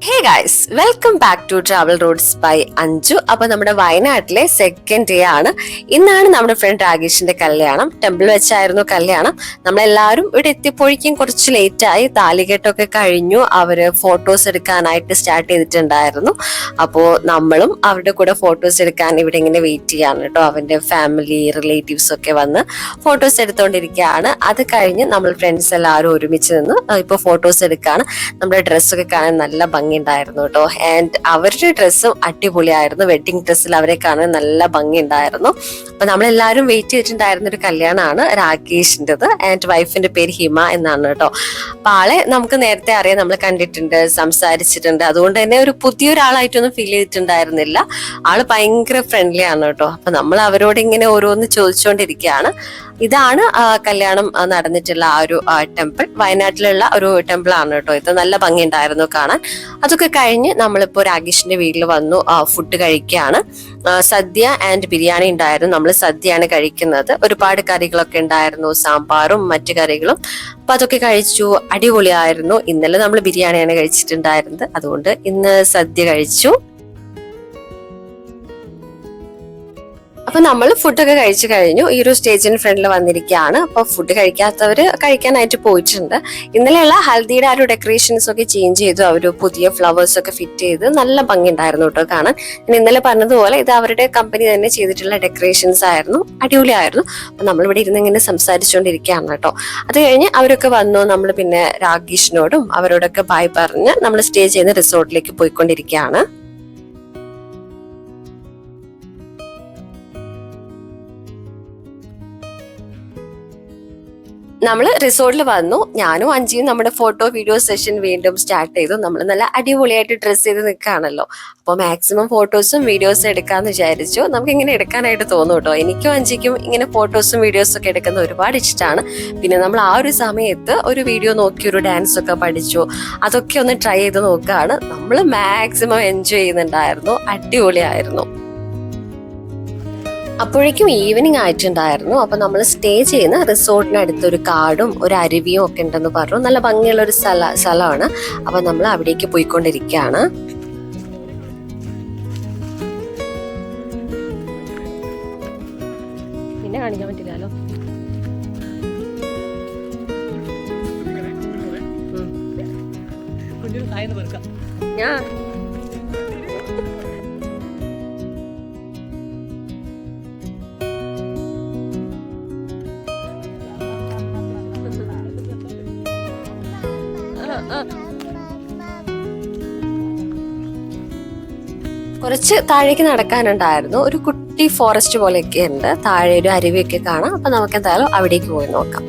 Hey guys, welcome back to travel routes by Anju. അപ്പൊ നമ്മുടെ വയനാട്ടിലെ സെക്കൻഡ് ഡേ ആണ്. ഇന്നാണ് നമ്മുടെ ഫ്രണ്ട് രാകേഷിന്റെ കല്യാണം. ടെമ്പിൾ വെച്ചായിരുന്നു കല്യാണം. നമ്മളെല്ലാവരും ഇവിടെ എത്തിയപ്പോഴേക്കും കുറച്ച് ലേറ്റ് ആയി. താലികെട്ടൊക്കെ കഴിഞ്ഞു. അവര് ഫോട്ടോസ് എടുക്കാനായിട്ട് സ്റ്റാർട്ട് ചെയ്തിട്ടുണ്ടായിരുന്നു. അപ്പോ നമ്മളും അവരുടെ കൂടെ ഫോട്ടോസ് എടുക്കാൻ ഇവിടെ ഇങ്ങനെ വെയിറ്റ് ചെയ്യാണ് കേട്ടോ. അവന്റെ ഫാമിലി റിലേറ്റീവ്സ് ഒക്കെ വന്ന് ഫോട്ടോസ് എടുത്തോണ്ടിരിക്കുകയാണ്. അത് കഴിഞ്ഞ് നമ്മൾ ഫ്രണ്ട്സ് എല്ലാവരും ഒരുമിച്ച് നിന്ന് ഇപ്പൊ ഫോട്ടോസ് എടുക്കുകയാണ്. നമ്മുടെ ഡ്രസ്സൊക്കെ കാണാൻ നല്ല ഭംഗിയുണ്ടായിരുന്നു കേട്ടോ. ആൻഡ് അവരുടെ ഡ്രസ്സും അടിപൊളിയായിരുന്നു. വെഡിങ് ഡ്രസ്സിൽ അവരെ കാണാൻ നല്ല ഭംഗിയുണ്ടായിരുന്നു. അപ്പൊ നമ്മളെല്ലാവരും വെയിറ്റ് ചെയ്തിട്ടുണ്ടായിരുന്ന ഒരു കല്യാണമാണ് രാകേഷിൻ്റെത്. ആൻഡ് വൈഫിന്റെ പേര് ഹിമ എന്നാണ് കേട്ടോ. അപ്പൊ ആളെ നമുക്ക് നേരത്തെ അറിയാം, നമ്മൾ കണ്ടിട്ടുണ്ട്, സംസാരിച്ചിട്ടുണ്ട്. അതുകൊണ്ട് തന്നെ ഒരു പുതിയൊരാളായിട്ടൊന്നും ഫീൽ ചെയ്തിട്ടുണ്ടായിരുന്നില്ല. ആള് ഭയങ്കര ഫ്രണ്ട്ലി ആണ് കേട്ടോ. അപ്പൊ നമ്മൾ അവരോട് ഇങ്ങനെ ഓരോന്ന് ചോദിച്ചുകൊണ്ടിരിക്കുകയാണ്. ഇതാണ് കല്യാണം നടന്നിട്ടുള്ള ആ ഒരു ടെമ്പിൾ. വയനാട്ടിലുള്ള ഒരു ടെമ്പിൾ ആണ് കേട്ടോ. ഇത് നല്ല ഭംഗിയുണ്ടായിരുന്നു കാണാൻ. അതൊക്കെ കഴിഞ്ഞ് നമ്മളിപ്പോ രാകേഷിന്റെ വീട്ടിൽ വന്നു ഫുഡ് കഴിക്കുകയാണ്. സദ്യ ആൻഡ് ബിരിയാണി ഉണ്ടായിരുന്നു. നമ്മൾ സദ്യയാണ് കഴിക്കുന്നത്. ഒരുപാട് കറികളൊക്കെ ഉണ്ടായിരുന്നു, സാമ്പാറും മറ്റു കറികളും. അപ്പൊ അതൊക്കെ കഴിച്ചു. അടിപൊളിയായിരുന്നു. ഇന്നലെ നമ്മൾ ബിരിയാണിയാണ് കഴിച്ചിട്ടുണ്ടായിരുന്നത്. അതുകൊണ്ട് ഇന്ന് സദ്യ കഴിച്ചു. അപ്പൊ നമ്മൾ ഫുഡൊക്കെ കഴിച്ചു കഴിഞ്ഞു. ഈ ഒരു സ്റ്റേജിന് ഫ്രണ്ടിൽ വന്നിരിക്കുകയാണ്. അപ്പൊ ഫുഡ് കഴിക്കാത്തവര് കഴിക്കാനായിട്ട് പോയിട്ടുണ്ട്. ഇന്നലെയുള്ള ഹൽദിയുടെ ആ ഒരു ഡെക്കറേഷൻസ് ഒക്കെ ചേഞ്ച് ചെയ്തു. അവര് പുതിയ ഫ്ലവേഴ്സ് ഒക്കെ ഫിറ്റ് ചെയ്ത് നല്ല ഭംഗി ഉണ്ടായിരുന്നു കേട്ടോ കാണാൻ. ഞാൻ ഇന്നലെ പറഞ്ഞതുപോലെ ഇത് അവരുടെ കമ്പനി തന്നെ ചെയ്തിട്ടുള്ള ഡെക്കറേഷൻസ് ആയിരുന്നു. അടിപൊളിയായിരുന്നു. അപ്പൊ നമ്മളിവിടെ ഇരുന്ന് ഇങ്ങനെ സംസാരിച്ചുകൊണ്ടിരിക്കുകയാണ് കേട്ടോ. അത് കഴിഞ്ഞ് അവരൊക്കെ വന്നു. നമ്മൾ പിന്നെ രാകേഷിനോടും അവരോടൊക്കെ ബൈ പറഞ്ഞ് നമ്മൾ സ്റ്റേ ചെയ്യുന്ന റിസോർട്ടിലേക്ക് പോയിക്കൊണ്ടിരിക്കുകയാണ്. നമ്മൾ റിസോർട്ടിൽ വന്നു. ഞാനും അഞ്ചിയും നമ്മുടെ ഫോട്ടോ വീഡിയോ സെഷൻ വീണ്ടും സ്റ്റാർട്ട് ചെയ്തു. നമ്മൾ നല്ല അടിപൊളിയായിട്ട് ഡ്രസ്സ് ചെയ്ത് നിൽക്കുകയാണല്ലോ. അപ്പോൾ മാക്സിമം ഫോട്ടോസും വീഡിയോസും എടുക്കാന്ന് വിചാരിച്ചു. നമുക്ക് ഇങ്ങനെ എടുക്കാനായിട്ട് തോന്നും കേട്ടോ. എനിക്കും അഞ്ചിക്കും ഇങ്ങനെ ഫോട്ടോസും വീഡിയോസും ഒക്കെ എടുക്കുന്നത് ഒരുപാട് ഇഷ്ടമാണ്. പിന്നെ നമ്മൾ ആ ഒരു സമയത്ത് ഒരു വീഡിയോ നോക്കി ഒരു ഡാൻസ് ഒക്കെ പഠിച്ചു. അതൊക്കെ ഒന്ന് ട്രൈ ചെയ്ത് നോക്കുകയാണ്. നമ്മൾ മാക്സിമം എൻജോയ് ചെയ്യുന്നുണ്ടായിരുന്നു. അടിപൊളിയായിരുന്നു. അപ്പോഴേക്കും ഈവനിങ് ആയിട്ടുണ്ടായിരുന്നു. അപ്പൊ നമ്മൾ സ്റ്റേ ചെയ്യുന്ന റിസോർട്ടിനടുത്ത് ഒരു കാടും ഒരു അരുവിയും ഒക്കെ ഉണ്ടെന്ന് പറഞ്ഞു. നല്ല ഭംഗിയുള്ള ഒരു സ്ഥലമാണ്. അപ്പൊ നമ്മൾ അവിടേക്ക് പോയിക്കൊണ്ടിരിക്കുകയാണ്. പിന്നെ കാണിക്കാൻ പറ്റില്ലല്ലോ. ഞാൻ കുറച്ച് താഴേക്ക് നടക്കാനുണ്ടായിരുന്നു. ഒരു കുട്ടി ഫോറസ്റ്റ് പോലെയൊക്കെ ഉണ്ട്. താഴെ ഒരു അരുവിയൊക്കെ കാണാം. അപ്പൊ നമുക്ക് എന്തായാലും അവിടേക്ക് പോയി നോക്കാം.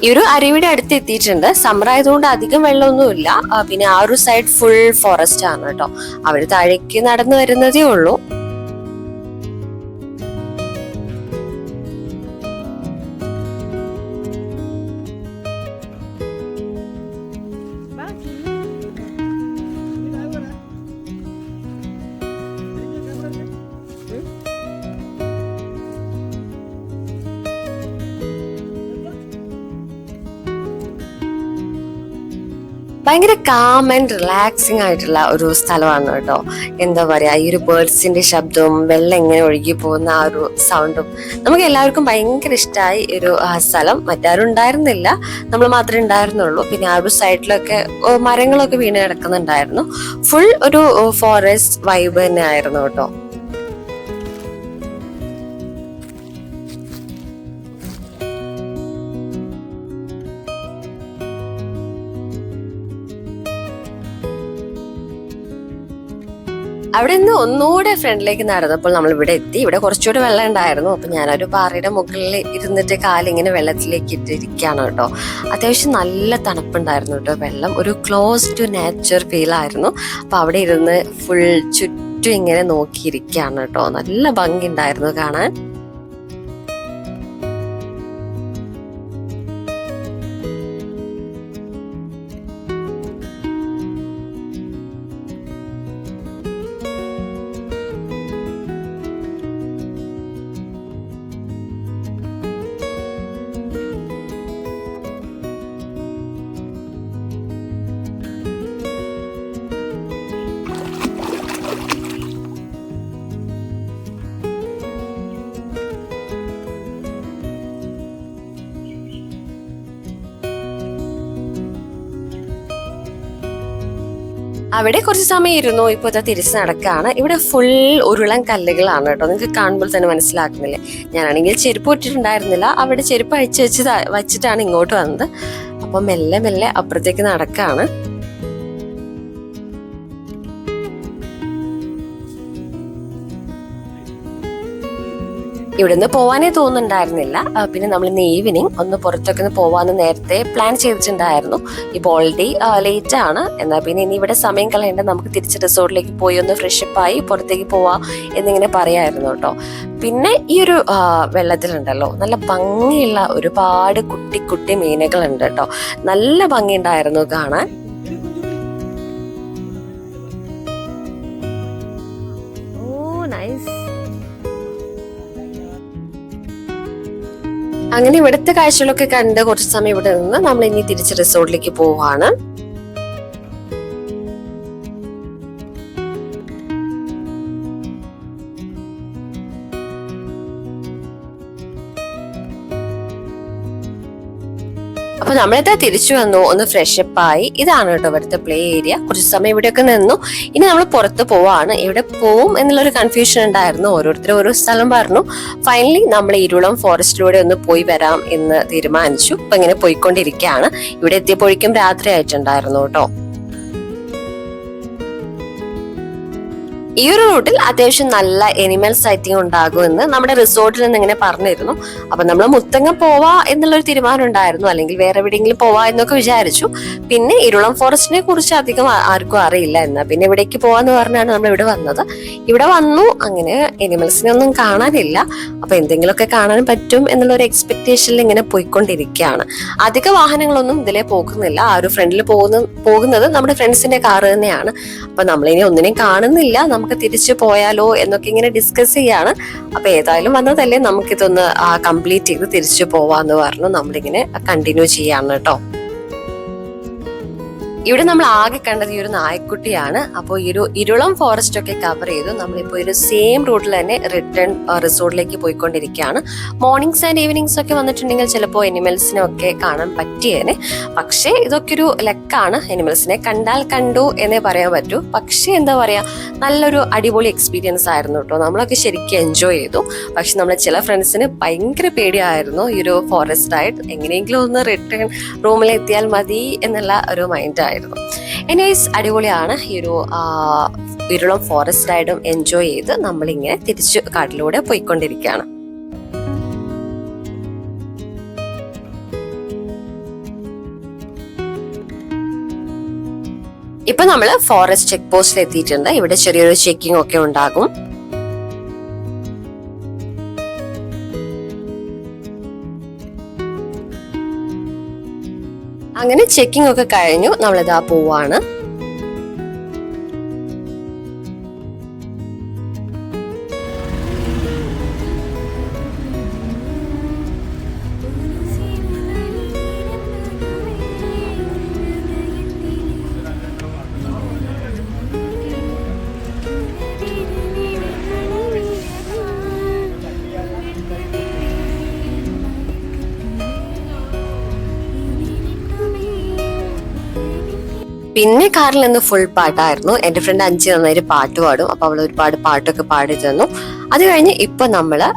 ഈ ഒരു അരുവിയുടെ അടുത്ത് എത്തിയിട്ടുണ്ട്. സമ്മർ ആയതുകൊണ്ട് അധികം വെള്ളമൊന്നുമില്ല. പിന്നെ ആ ഒരു സൈഡ് ഫുൾ ഫോറസ്റ്റ് ആണ് കേട്ടോ. അവര് താഴേക്ക് നടന്നു വരുന്നതേ ഉള്ളൂ. ഭയങ്കര കാം ആൻഡ് റിലാക്സിങ് ആയിട്ടുള്ള ഒരു സ്ഥലമാണ് കേട്ടോ. എന്താ പറയാ, ഈ ഒരു ബേർഡ്സിന്റെ ശബ്ദവും വെള്ളം എങ്ങനെ ഒഴുകി പോകുന്ന ആ ഒരു സൗണ്ടും നമുക്ക് എല്ലാവർക്കും ഭയങ്കര ഇഷ്ടമായി ഒരു സ്ഥലം. മറ്റാരും ഉണ്ടായിരുന്നില്ല, നമ്മൾ മാത്രമേ ഉണ്ടായിരുന്നുള്ളൂ. പിന്നെ ആ ഒരു സൈഡിലൊക്കെ മരങ്ങളൊക്കെ വീണ് കിടക്കുന്നുണ്ടായിരുന്നു. ഫുൾ ഒരു ഫോറസ്റ്റ് വൈബ് തന്നെ ആയിരുന്നു കേട്ടോ. അവിടെ നിന്ന് ഒന്നുകൂടെ ഫ്രണ്ടിലേക്ക് നടന്നപ്പോൾ നമ്മൾ ഇവിടെ എത്തി. ഇവിടെ കുറച്ചുകൂടി വെള്ളം ഉണ്ടായിരുന്നു. അപ്പൊ ഞാനൊരു പാറയുടെ മുകളിൽ ഇരുന്നിട്ട് കാലിങ്ങനെ വെള്ളത്തിലേക്ക് ഇട്ടിരിക്കുകയാണ് കേട്ടോ. അത്യാവശ്യം നല്ല തണുപ്പുണ്ടായിരുന്നു കേട്ടോ. വെള്ളം ഒരു ക്ലോസ് ടു നേച്ചർ ഫീൽ ആയിരുന്നു. അപ്പൊ അവിടെ ഇരുന്ന് ഫുൾ ചുറ്റും ഇങ്ങനെ നോക്കിയിരിക്കുകയാണ് കേട്ടോ. നല്ല ഭംഗി ഉണ്ടായിരുന്നു കാണാൻ. അവിടെ കുറച്ച് സമയം ഇരുന്നു. ഇപ്പൊ ഇതാ തിരിച്ച് നടക്കാണ്. ഇവിടെ ഫുൾ ഉരുളൻ കല്ലുകളാണ് കേട്ടോ. നിങ്ങൾക്ക് കാണുമ്പോൾ തന്നെ മനസ്സിലാക്കുന്നില്ലേ. ഞാനാണെങ്കിൽ ചെരുപ്പ് ഇട്ടിട്ടുണ്ടായിരുന്നില്ല. അവിടെ ചെരുപ്പ് അഴിച്ച് വെച്ചിട്ടാണ് ഇങ്ങോട്ട് വന്നത്. അപ്പൊ മെല്ലെ മെല്ലെ അപ്പുറത്തേക്ക് നടക്കാണ്. ഇവിടുന്ന് പോവാനേ തോന്നുന്നുണ്ടായിരുന്നില്ല. പിന്നെ നമ്മൾ ഇന്ന് ഈവനിങ് ഒന്ന് പുറത്തൊക്കെ ഒന്ന് പോവാന്ന് നേരത്തെ പ്ലാൻ ചെയ്തിട്ടുണ്ടായിരുന്നു. ഇപ്പോൾ ഓൾറെഡി ലേറ്റ് ആണ്. എന്നാൽ പിന്നെ ഇനി ഇവിടെ സമയം കളയേണ്ട, നമുക്ക് തിരിച്ച് റിസോർട്ടിലേക്ക് പോയി ഒന്ന് ഫ്രഷപ്പ് ആയി പുറത്തേക്ക് പോവാം എന്നിങ്ങനെ പറയായിരുന്നു കേട്ടോ. പിന്നെ ഈ ഒരു വെള്ളത്തിലുണ്ടല്ലോ നല്ല ഭംഗിയുള്ള ഒരുപാട് കുട്ടി കുട്ടി മീനുകളുണ്ട് കേട്ടോ. നല്ല ഭംഗി ഉണ്ടായിരുന്നു കാണാൻ. അങ്ങനെ ഇവിടുത്തെ കാഴ്ചകളൊക്കെ കണ്ട് കുറച്ച് സമയം ഇവിടെ നിന്ന് നമ്മൾ ഇനി തിരിച്ച് റിസോർട്ടിലേക്ക് പോവാണ്. അപ്പൊ നമ്മളിതാ തിരിച്ചു വന്നു, ഒന്ന് ഫ്രഷപ്പ് ആയി. ഇതാണ് കേട്ടോ ഇവിടുത്തെ പ്ലേ ഏരിയ. കുറച്ച് സമയം ഇവിടെയൊക്കെ നിന്നു. ഇനി നമ്മൾ പുറത്ത് പോവാണ്. ഇവിടെ പോവും എന്നുള്ളൊരു കൺഫ്യൂഷൻ ഉണ്ടായിരുന്നു. ഓരോരുത്തരും ഓരോ സ്ഥലം പറഞ്ഞു. ഫൈനലി നമ്മൾ ഇരുളം ഫോറസ്റ്റിലൂടെ ഒന്ന് പോയി വരാം എന്ന് തീരുമാനിച്ചു. ഇപ്പൊ ഇങ്ങനെ പോയിക്കൊണ്ടിരിക്കുകയാണ്. ഇവിടെ എത്തിയപ്പോഴേക്കും രാത്രി ആയിട്ടുണ്ടായിരുന്നു കേട്ടോ. ഈ ഒരു റൂട്ടിൽ അത്യാവശ്യം നല്ല എനിമൽ സൈറ്റിംഗ് ഉണ്ടാകുമെന്ന് നമ്മുടെ റിസോർട്ടിൽ നിന്ന് ഇങ്ങനെ പറഞ്ഞിരുന്നു. അപ്പൊ നമ്മൾ മുത്തങ്ങ പോവാ എന്നുള്ളൊരു തീരുമാനം ഉണ്ടായിരുന്നു, അല്ലെങ്കിൽ വേറെ എവിടെയെങ്കിലും പോവാ എന്നൊക്കെ വിചാരിച്ചു. പിന്നെ ഇരുളം ഫോറസ്റ്റിനെ കുറിച്ച് അധികം ആർക്കും അറിയില്ല. എന്നാ പിന്നെ ഇവിടേക്ക് പോവാന്ന് പറഞ്ഞാണ് നമ്മൾ ഇവിടെ വന്നത്. ഇവിടെ വന്നു. അങ്ങനെ എനിമൽസിനെ ഒന്നും കാണാനില്ല. അപ്പൊ എന്തെങ്കിലുമൊക്കെ കാണാൻ പറ്റും എന്നുള്ളൊരു എക്സ്പെക്ടേഷനിൽ ഇങ്ങനെ പോയിക്കൊണ്ടിരിക്കുകയാണ്. അധിക വാഹനങ്ങളൊന്നും ഇതിലെ പോകുന്നില്ല. ആ ഒരു ഫ്രണ്ടിൽ പോകുന്നത് നമ്മുടെ ഫ്രണ്ട്സിന്റെ കാറ് തന്നെയാണ്. അപ്പൊ നമ്മളിനി ഒന്നിനെയും കാണുന്നില്ല. നമുക്ക് തിരിച്ചു പോയാലോ എന്നൊക്കെ ഇങ്ങനെ ഡിസ്കസ് ചെയ്യാണ്. അപ്പൊ ഏതായാലും വന്നതല്ലേ, നമുക്കിതൊന്ന് കംപ്ലീറ്റ് ചെയ്ത് തിരിച്ചു പോവാന്ന് പറഞ്ഞു നമ്മളിങ്ങനെ കണ്ടിന്യൂ ചെയ്യാണ് കേട്ടോ. ഇവിടെ നമ്മൾ ആകെ കണ്ടത് ഈ ഒരു നായക്കുട്ടിയാണ്. അപ്പോൾ ഈ ഒരു ഇരുളം ഫോറസ്റ്റ് ഒക്കെ കവർ ചെയ്തു. നമ്മളിപ്പോ ഒരു സെയിം റൂട്ടിൽ തന്നെ റിട്ടേൺ റിസോർട്ടിലേക്ക് പോയിക്കൊണ്ടിരിക്കുകയാണ്. മോർണിംഗ്സ് ആൻഡ് ഈവനിങ്സ് ഒക്കെ വന്നിട്ടുണ്ടെങ്കിൽ ചിലപ്പോൾ എനിമൽസിനെ ഒക്കെ കാണാൻ പറ്റിയേനെ. പക്ഷേ ഇതൊക്കെ ഒരു ലക്കാണ്. എനിമൽസിനെ കണ്ടാൽ കണ്ടു എന്നേ പറയാൻ പറ്റൂ. പക്ഷേ എന്താ പറയാ, നല്ലൊരു അടിപൊളി എക്സ്പീരിയൻസ് ആയിരുന്നു കേട്ടോ. നമ്മളൊക്കെ ശരിക്കും എൻജോയ് ചെയ്തു. പക്ഷെ നമ്മളെ ചില ഫ്രണ്ട്സിന് ഭയങ്കര പേടിയായിരുന്നു ഈ ഒരു ഫോറസ്റ്റ് റൈഡ്. എങ്ങനെയെങ്കിലും ഒന്ന് റിട്ടേൺ റൂമിലെത്തിയാൽ മതി എന്നുള്ള ഒരു മൈൻഡായിരുന്നു. എനിവേസ് അടിപൊളിയാണ്. ഈ ഒരു ഇരുളം ഫോറസ്റ്റ് റൈഡും എൻജോയ് ചെയ്ത് നമ്മളിങ്ങനെ തിരിച്ചു കാട്ടിലൂടെ പോയിക്കൊണ്ടിരിക്കുകയാണ്. ഇപ്പൊ നമ്മള് ഫോറസ്റ്റ് ചെക്ക് പോസ്റ്റിൽ എത്തിയിട്ടുണ്ട്. ഇവിടെ ചെറിയൊരു ചെക്കിംഗ് ഒക്കെ ഉണ്ടാകും. അങ്ങനെ ചെക്കിംഗ് ഒക്കെ കഴിഞ്ഞു. നമ്മളിതാ പോവാണ്. പിന്നെ കാറിൽ നിന്ന് ഫുൾ പാട്ടായിരുന്നു. എന്റെ ഫ്രണ്ട് അഞ്ച് നന്നായിട്ട് പാട്ട് പാടും. അപ്പൊ അവൾ ഒരുപാട് പാട്ടൊക്കെ പാടി തന്നു. അത് കഴിഞ്ഞ് ഇപ്പൊ നമ്മള്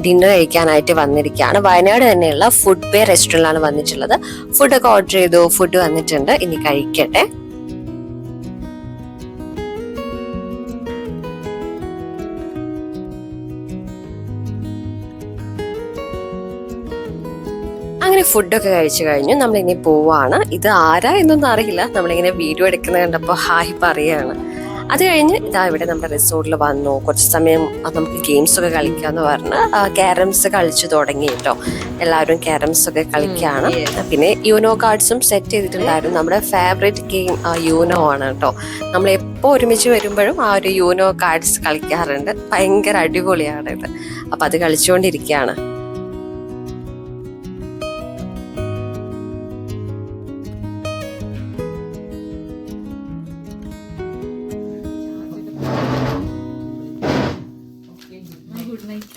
ഡിന്നർ കഴിക്കാനായിട്ട് വന്നിരിക്കുകയാണ്. വയനാട് തന്നെയുള്ള ഫുഡ് പേ റെസ്റ്റോറന്റിലാണ് വന്നിട്ടുള്ളത്. ഫുഡൊക്കെ ഓർഡർ ചെയ്തു. ഫുഡ് വന്നിട്ടുണ്ട്. ഇനി കഴിക്കട്ടെ. അങ്ങനെ ഫുഡൊക്കെ കഴിച്ചു കഴിഞ്ഞു. നമ്മളിനി പോവാണ്. ഇത് ആരാ എന്നൊന്നും അറിയില്ല, നമ്മളിങ്ങനെ വീഡിയോ എടുക്കുന്നത് കണ്ടപ്പോൾ ഹായ് പറയാണ്. അത് കഴിഞ്ഞ് ഇതാ ഇവിടെ നമ്മുടെ റിസോർട്ടിൽ വന്നു. കുറച്ച് സമയം നമുക്ക് ഗെയിംസ് ഒക്കെ കളിക്കാന്ന് പറഞ്ഞ് ക്യാരംസ് കളിച്ചു തുടങ്ങി കേട്ടോ. എല്ലാവരും ക്യാരംസ് ഒക്കെ കളിക്കുകയാണ്. പിന്നെ യൂനോ കാർഡ്സും സെറ്റ് ചെയ്തിട്ടുണ്ടായിരുന്നു. നമ്മുടെ ഫേവറേറ്റ് ഗെയിം യൂനോ ആണ് കേട്ടോ. നമ്മൾ എപ്പോൾ ഒരുമിച്ച് വരുമ്പോഴും ആ ഒരു യൂനോ കാർഡ്സ് കളിക്കാറുണ്ട്. ഭയങ്കര അടിപൊളിയാണ് ഇത്. അപ്പൊ അത് കളിച്ചുകൊണ്ടിരിക്കുകയാണ്.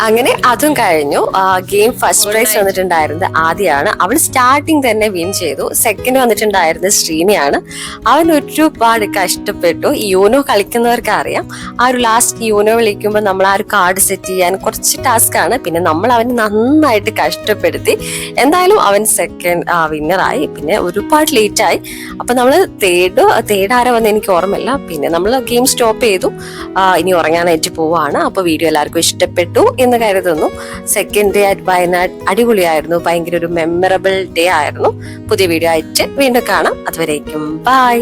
അങ്ങനെ അതും കഴിഞ്ഞു. ഗെയിം ഫസ്റ്റ് പ്രൈസ് വന്നിട്ടുണ്ടായിരുന്നത് ആദ്യമാണ്. അവൾ സ്റ്റാർട്ടിങ് തന്നെ വിൻ ചെയ്തു. സെക്കൻഡ് വന്നിട്ടുണ്ടായിരുന്നത് ശ്രീനിയാണ്. അവൻ ഒരുപാട് കഷ്ടപ്പെട്ടു. ഈ യൂനോ കളിക്കുന്നവർക്ക് അറിയാം, ആ ഒരു ലാസ്റ്റ് യൂനോ വിളിക്കുമ്പോൾ നമ്മൾ ആ ഒരു കാർഡ് സെറ്റ് ചെയ്യാൻ കുറച്ച് ടാസ്ക് ആണ്. പിന്നെ നമ്മൾ അവന് നന്നായിട്ട് കഷ്ടപ്പെടുത്തി. എന്തായാലും അവൻ സെക്കൻഡ് വിന്നറായി. പിന്നെ ഒരുപാട് ലേറ്റ് ആയി. അപ്പൊ നമ്മൾ തേർഡ് ആരാ വന്ന് എനിക്ക് ഓർമ്മയില്ല. പിന്നെ നമ്മൾ ഗെയിം സ്റ്റോപ്പ് ചെയ്തു. ഇനി ഉറങ്ങാനായിട്ട് പോവാണ്. അപ്പൊ വീഡിയോ എല്ലാവർക്കും ഇഷ്ടപ്പെട്ടു എന്ന് കരുതുന്നു. സെക്കൻഡ് ഡേ അറ്റ് വയനാട് അടിപൊളിയായിരുന്നു. ഭയങ്കര ഒരു മെമ്മറബിൾ ഡേ ആയിരുന്നു. പുതിയ വീഡിയോ ആയിട്ട് വീണ്ടും കാണാം. അതുവരേക്കും ബൈ.